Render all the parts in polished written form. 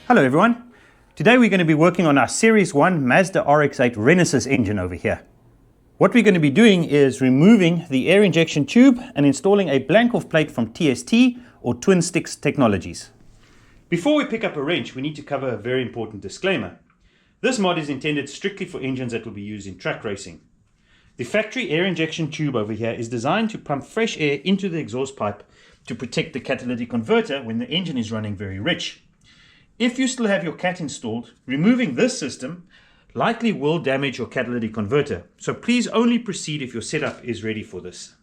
Hello everyone. Today we're going to be working on our Series 1 Mazda RX8 Renesis engine over here. What we're going to be doing is removing the air injection tube and installing a blank-off plate from TST or Twin Sticks Technologies. Before we pick up a wrench, we need to cover a very important disclaimer. This mod is intended strictly for engines that will be used in track racing. The factory air injection tube over here is designed to pump fresh air into the exhaust pipe to protect the catalytic converter when the engine is running very rich. If you still have your CAT installed, removing this system likely will damage your catalytic converter, so please only proceed if your setup is ready for this.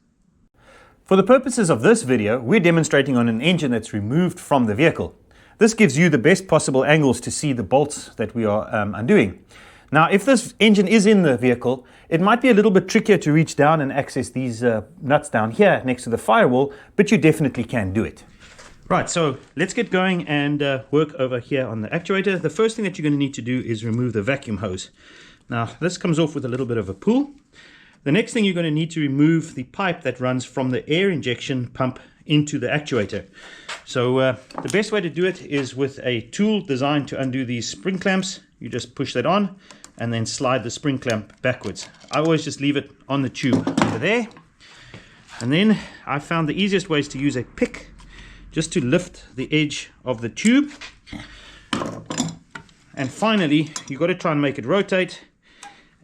For the purposes of this video, we're demonstrating on an engine that's removed from the vehicle. This gives you the best possible angles to see the bolts that we are undoing. Now, if this engine is in the vehicle, it might be a little bit trickier to reach down and access these nuts down here next to the firewall, but you definitely can do it. Right, so let's get going and work over here on the actuator. The first thing that you're going to need to do is remove the vacuum hose. Now, this comes off with a little bit of a pull. The next thing you're going to need to remove the pipe that runs from the air injection pump into the actuator. So the best way to do it is with a tool designed to undo these spring clamps. You just push that on and then slide the spring clamp backwards. I always just leave it on the tube over there. And then I found the easiest way is to use a pick just to lift the edge of the tube. And finally, you've got to try and make it rotate.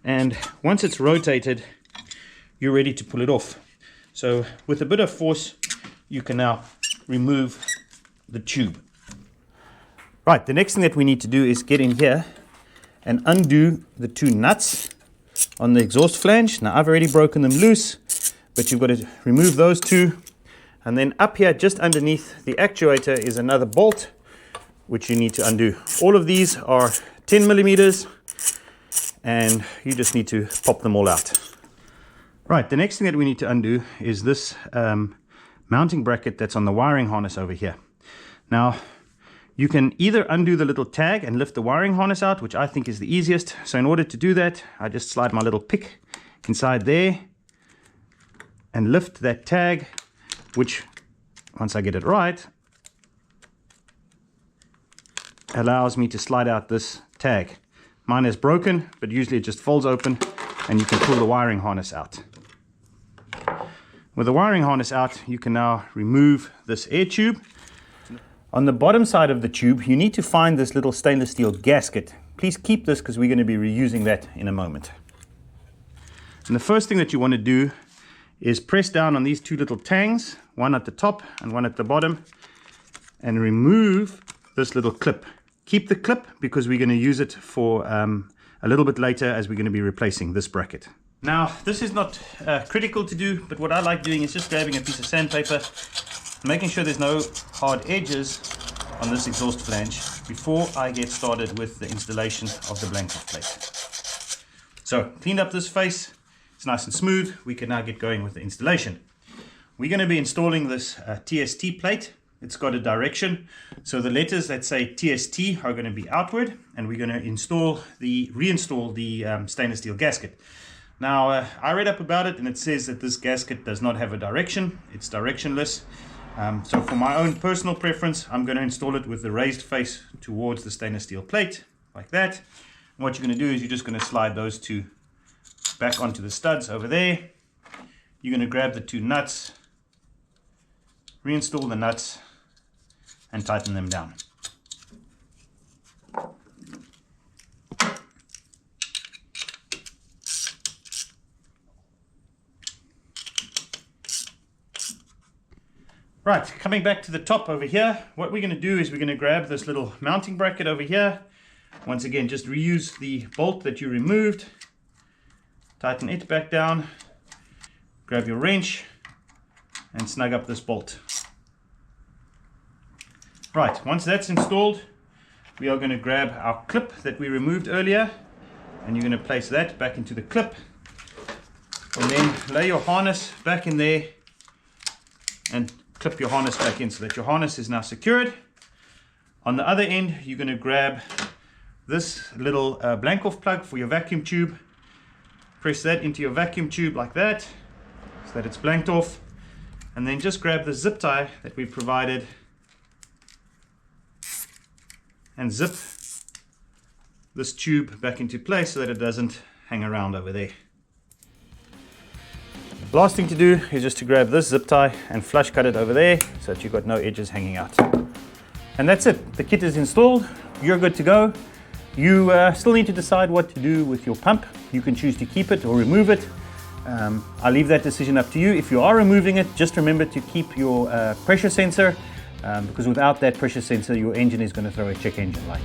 And once it's rotated, you're ready to pull it off. So with a bit of force, you can now remove the tube. Right, the next thing that we need to do is get in here and undo the two nuts on the exhaust flange. Now I've already broken them loose, but you've got to remove those two. And then up here, just underneath the actuator, is another bolt, which you need to undo. All of these are 10 millimeters, and you just need to pop them all out. Right, the next thing that we need to undo is this mounting bracket that's on the wiring harness over here. Now, you can either undo the little tag and lift the wiring harness out, which I think is the easiest. So in order to do that, I just slide my little pick inside there and lift that tag, which, once I get it right, allows me to slide out this tag. Mine is broken, but usually it just folds open and you can pull the wiring harness out. With the wiring harness out, you can now remove this air tube. On the bottom side of the tube, you need to find this little stainless steel gasket. Please keep this because we're going to be reusing that in a moment. And the first thing that you want to do is press down on these two little tangs, one at the top and one at the bottom, and remove this little clip. Keep the clip because we're going to use it for a little bit later as we're going to be replacing this bracket. Now, this is not critical to do, but what I like doing is just grabbing a piece of sandpaper, making sure there's no hard edges on this exhaust flange before I get started with the installation of the blank-off plate. So, cleaned up this face. It's nice and smooth. We can now get going with the installation. We're going to be installing this TST plate. It's got a direction. So the letters that say TST are going to be outward, and we're going to reinstall the stainless steel gasket. Now, I read up about it, and it says that this gasket does not have a direction. It's directionless. So for my own personal preference, I'm going to install it with the raised face towards the stainless steel plate, like that. And what you're going to do is you're just going to slide those two back onto the studs over there. You're going to grab the two nuts, reinstall the nuts, and tighten them down. Right, coming back to the top over here, what we're going to do is we're going to grab this little mounting bracket over here. Once again, just reuse the bolt that you removed. Tighten it back down, grab your wrench, and snug up this bolt. Right, once that's installed, we are going to grab our clip that we removed earlier, and you're going to place that back into the clip, and then lay your harness back in there, and clip your harness back in so that your harness is now secured. On the other end, you're going to grab this little blank-off plug for your vacuum tube. Press that into your vacuum tube like that, so that it's blanked off, and then just grab the zip tie that we provided and zip this tube back into place so that it doesn't hang around over there. Last thing to do is just to grab this zip tie and flush cut it over there so that you've got no edges hanging out. And that's it. The kit is installed. You're good to go. You still need to decide what to do with your pump. You can choose to keep it or remove it. I'll leave that decision up to you. If you are removing it, just remember to keep your pressure sensor, because without that pressure sensor, your engine is going to throw a check engine light.